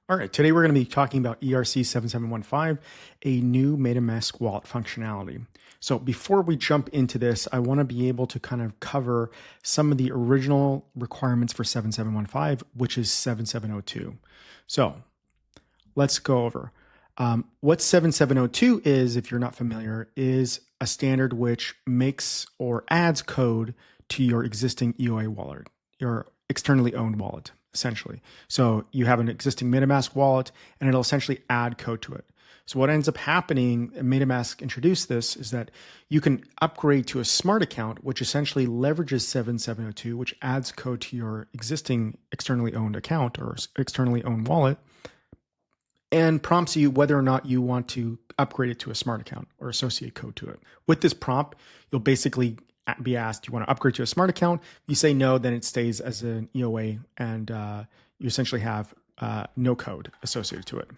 All right, today we're going to be talking about ERC-7715, a new MetaMask wallet functionality. So before we jump into this, I want to be able to kind of cover some of the original requirements for 7715, which is 7702. So let's go over. What 7702 is, if you're not familiar, is a standard which makes or adds code to your existing EOA wallet, your externally owned wallet, essentially. So you have an existing MetaMask wallet and it'll essentially add code to it. So what ends up happening, MetaMask introduced this, is that you can upgrade to a smart account, which essentially leverages 7702, which adds code to your existing externally owned account or externally owned wallet, and prompts you whether or not you want to upgrade it to a smart account or associate code to it. With this prompt, you'll basically be asked, do you want to upgrade to a smart account? If you say no, then it stays as an EOA and you essentially have no code associated to it.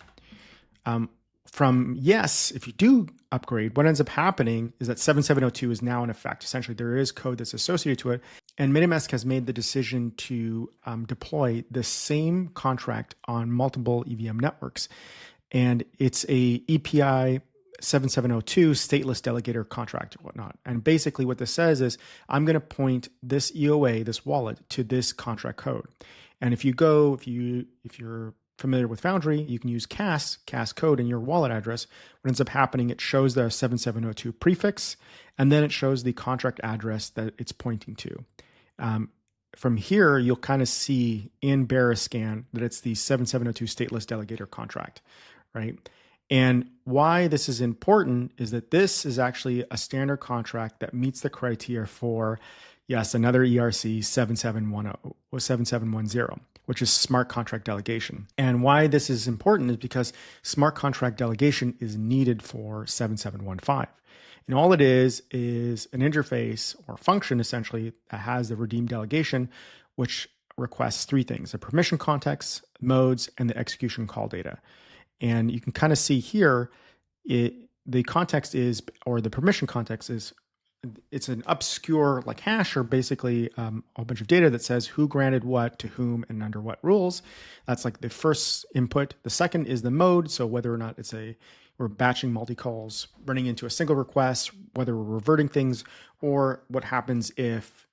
From yes, if you do upgrade, what ends up happening is that 7702 is now in effect. Essentially, there is code that's associated to it. And MetaMask has made the decision to deploy the same contract on multiple EVM networks. And it's a EPI 7702 stateless delegator contract or whatnot. And basically what this says is I'm going to point this EOA, this wallet, to this contract code. And if you're familiar with Foundry, you can use CAS code in your wallet address. What ends up happening, it shows the 7702 prefix, and then it shows the contract address that it's pointing to. From here, you'll kind of see in Barascan that it's the 7702 stateless delegator contract, right? And why this is important is that this is actually a standard contract that meets the criteria for, yes, another ERC 7710 or 7710, which is smart contract delegation. And why this is important is because smart contract delegation is needed for 7715. And all it is an interface or function essentially that has the redeem delegation, which requests three things: the permission context, modes, and the execution call data. And you can kind of see here, the context is, or the permission context is, it's an obscure like hash or basically a whole bunch of data that says who granted what to whom and under what rules. That's like the first input. The second is the mode. So whether or not we're batching multi-calls, running into a single request, whether we're reverting things, or what happens if,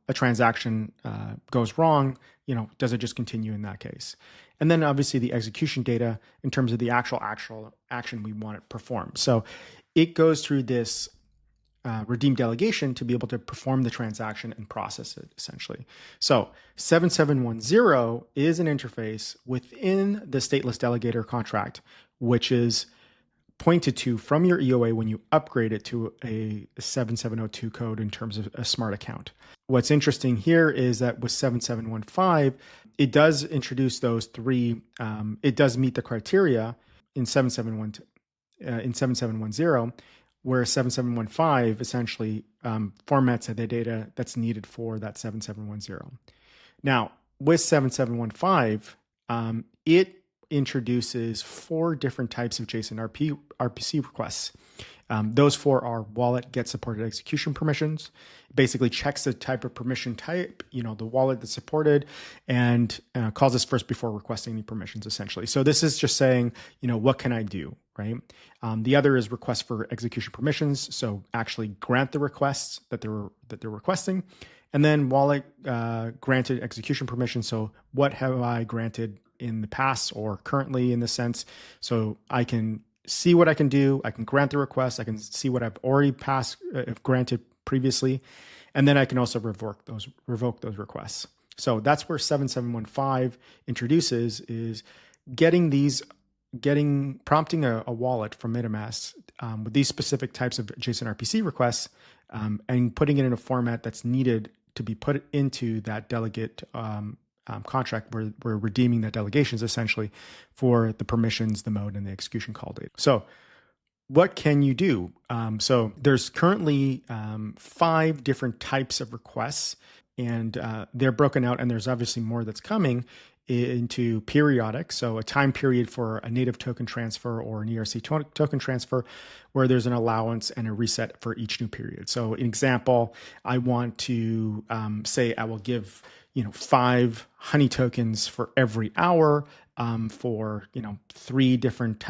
a transaction goes wrong, does it just continue in that case? And then obviously the execution data in terms of the actual action we want it performed. So it goes through this redeem delegation to be able to perform the transaction and process it essentially. So 7710 is an interface within the stateless delegator contract, which is pointed to from your EOA when you upgrade it to a 7702 code in terms of a smart account. What's interesting here is that with 7715, it does introduce those three. It does meet the criteria in 7710, where 7715 essentially formats the data that's needed for that 7710. Now, with 7715, it introduces four different types of JSON RPC requests. Those four are wallet get supported execution permissions. It basically checks the type of permission type, the wallet that's supported, and calls us first before requesting any permissions essentially. So this is just saying, what can I do, right? The other is request for execution permissions. So actually grant the requests that they're requesting. And then wallet granted execution permission. So what have I granted in the past or currently in the sense? So I can see what I can do. I can grant the request. I can see what I've already granted previously. And then I can also revoke those requests. So that's where 7715 introduces is prompting a wallet from MetaMask with these specific types of JSON RPC requests and putting it in a format that's needed to be put into that delegate contract where we're redeeming that delegations essentially for the permissions, the mode, and the execution call data. So what can you do? So there's currently 5 different types of requests, and they're broken out, and there's obviously more that's coming into periodic. So a time period for a native token transfer or an ERC token transfer where there's an allowance and a reset for each new period. So an example, I want to say I will give 5 honey tokens for every hour for 3 different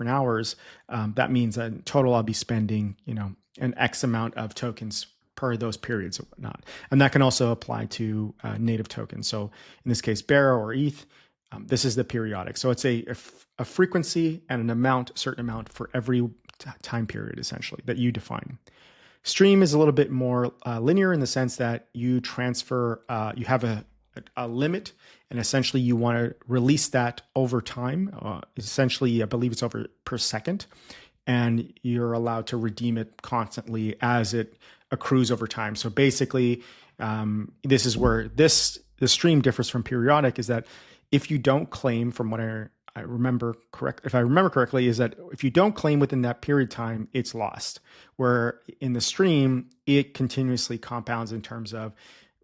hours, that means that in total I'll be spending an X amount of tokens per those periods or whatnot. And that can also apply to native tokens. So in this case, Bear or ETH, this is the periodic. So it's a frequency and a certain amount for every time period, essentially, that you define. Stream is a little bit more linear in the sense that you transfer, you have a limit, and essentially you want to release that over time. Essentially, I believe it's over per second, and you're allowed to redeem it constantly as it accrues over time. So basically, this is where the stream differs from periodic, is that if you don't claim, from what I remember correctly, is that if you don't claim within that period time, it's lost. Where in the stream, it continuously compounds in terms of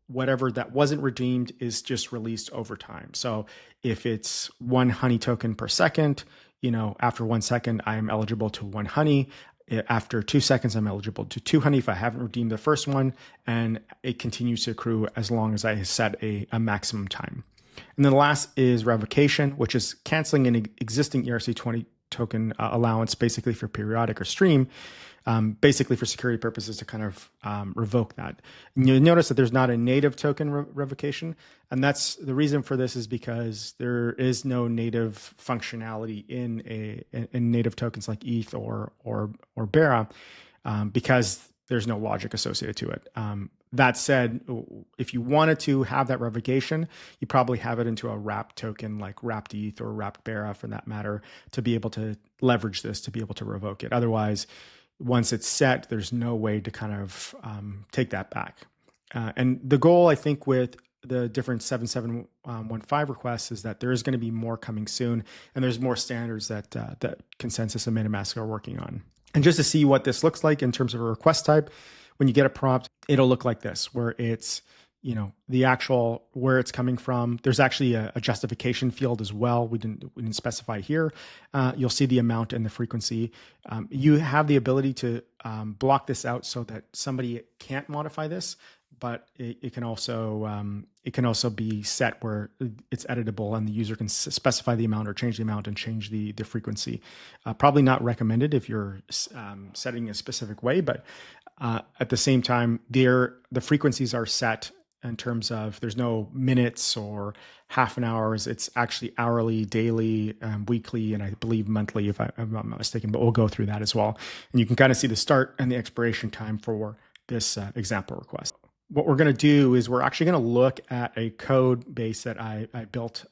whatever that wasn't redeemed is just released over time. So if it's 1 honey token per second, after 1 second, I am eligible to 1 honey. After 2 seconds, I'm eligible to 2 honey if I haven't redeemed the first one, and it continues to accrue as long as I set a maximum time. And then the last is revocation, which is canceling an existing ERC-20 token allowance, basically for periodic or stream, basically for security purposes to kind of revoke that. And you'll notice that there's not a native token revocation. And that's the reason for this, is because there is no native functionality in native tokens like ETH or Bear, because there's no logic associated to it. That said, if you wanted to have that revocation, you probably have it into a wrapped token like wrapped ETH or wrapped Bear, for that matter, to be able to leverage this, to be able to revoke it. Otherwise, once it's set, there's no way to kind of take that back. And the goal, I think, with the different 7715 requests is that there is going to be more coming soon, and there's more standards that Consensus and MetaMask are working on. And just to see what this looks like in terms of a request type, when you get a prompt, it'll look like this, where it's, the actual, where it's coming from. There's actually a justification field as well. We didn't specify here. You'll see the amount and the frequency. You have the ability to block this out so that somebody can't modify this, but it can also be set where it's editable and the user can specify the amount or change the amount and change the frequency. Probably not recommended if you're setting a specific way, but at the same time, the frequencies are set in terms of there's no minutes or half an hours. It's actually hourly, daily, weekly, and I believe monthly, if I'm not mistaken, but we'll go through that as well. And you can kind of see the start and the expiration time for this example request. What we're going to do is we're actually going to look at a code base that I built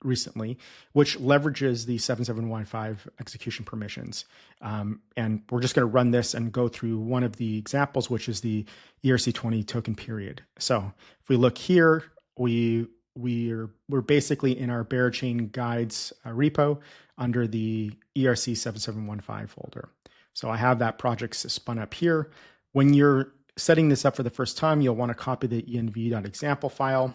recently, which leverages the 7715 execution permissions. And we're just going to run this and go through one of the examples, which is the ERC-20 token period. So if we look here, we're basically in our Bear Chain guides repo under the ERC-7715 folder. So I have that project spun up here. When you're setting this up for the first time, you'll want to copy the env.example file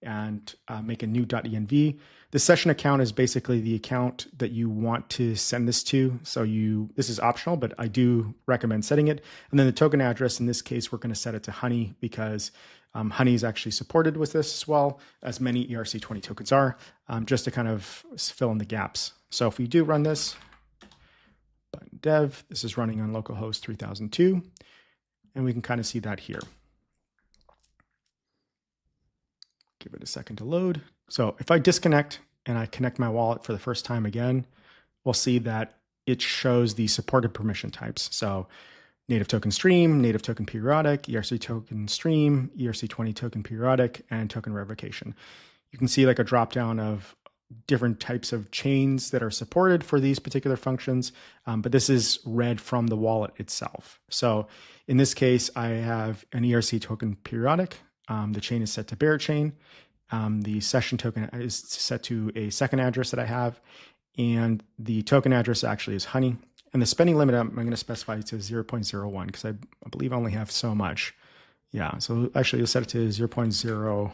and make a new .env. The session account is basically the account that you want to send this to. So this is optional, but I do recommend setting it. And then the token address, in this case, we're going to set it to Honey, because Honey is actually supported with this as well, as many ERC-20 tokens are, just to kind of fill in the gaps. So if we do run this, button dev, this is running on localhost 3002, and we can kind of see that here. Give it a second to load. So if I disconnect and I connect my wallet for the first time again, we'll see that it shows the supported permission types. So native token stream, native token periodic, ERC token stream, ERC-20 token periodic, and token revocation. You can see like a drop down of different types of chains that are supported for these particular functions, but this is read from the wallet itself. So in this case, I have an ERC token periodic. The chain is set to Bear Chain. The session token is set to a second address that I have, and the token address actually is Honey. And the spending limit, I'm going to specify to 0.01 because I believe I only have so much. Yeah, so actually you'll set it to 0.02.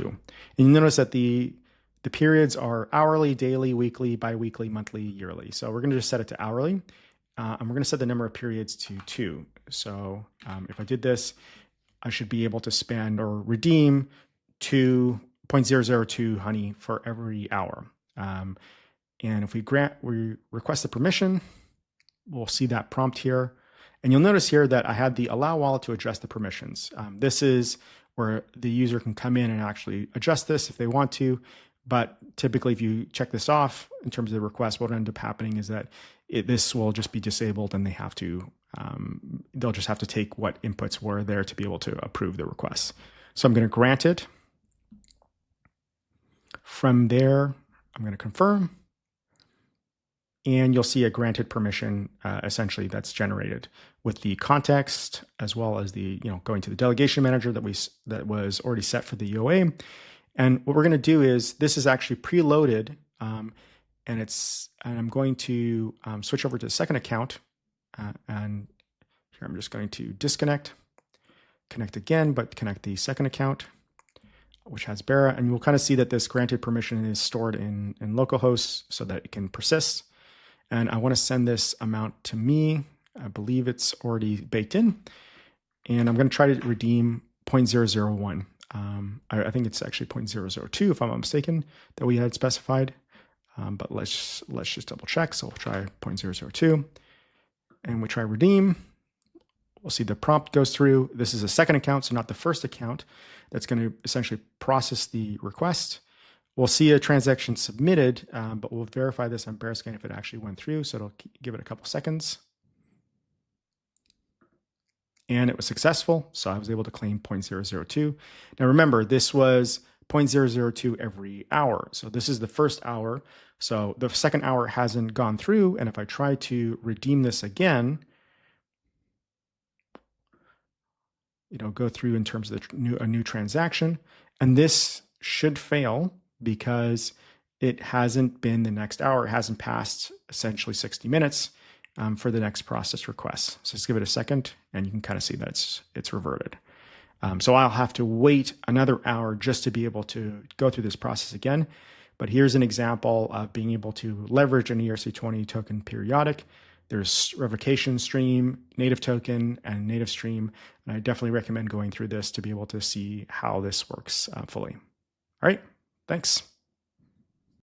And you notice that the periods are hourly, daily, weekly, biweekly, monthly, yearly. So we're going to just set it to hourly, and we're going to set the number of periods to 2. So if I did this, I should be able to spend or redeem 2 0.002 honey for every hour. And if we request the permission, we'll see that prompt here. And you'll notice here that I had the allow wallet to adjust the permissions. This is where the user can come in and actually adjust this if they want to. But typically, if you check this off in terms of the request, what will end up happening is that this will just be disabled, and they'll just have to take what inputs were there to be able to approve the request. So I'm going to grant it. From there, I'm going to confirm. And you'll see a granted permission essentially that's generated with the context, as well as the going to the delegation manager that was already set for the UOA. And what we're going to do is this is actually preloaded, and I'm going to switch over to the second account, and here I'm just going to disconnect, connect again, but connect the second account, which has Bera, and you'll kind of see that this granted permission is stored in localhost so that it can persist. And I want to send this amount to me. I believe it's already baked in. And I'm going to try to redeem 0.001. I think it's actually 0.002, if I'm not mistaken, that we had specified. But let's just double check. So we'll try 0.002. And we try redeem. We'll see the prompt goes through. This is a second account, so not the first account. That's going to essentially process the request. We'll see a transaction submitted, but we'll verify this on Bearscan if it actually went through. So it'll give it a couple seconds. And it was successful. So I was able to claim 0.002. Now remember, this was 0.002 every hour. So this is the first hour. So the second hour hasn't gone through. And if I try to redeem this again, go through in terms of a new transaction, and this should fail because it hasn't been the next hour. It hasn't passed essentially 60 minutes for the next process request. So let's give it a second, and you can kind of see that it's reverted. So I'll have to wait another hour just to be able to go through this process again. But here's an example of being able to leverage an ERC-20 token periodic. There's revocation stream, native token, and native stream. And I definitely recommend going through this to be able to see how this works fully. All right, thanks.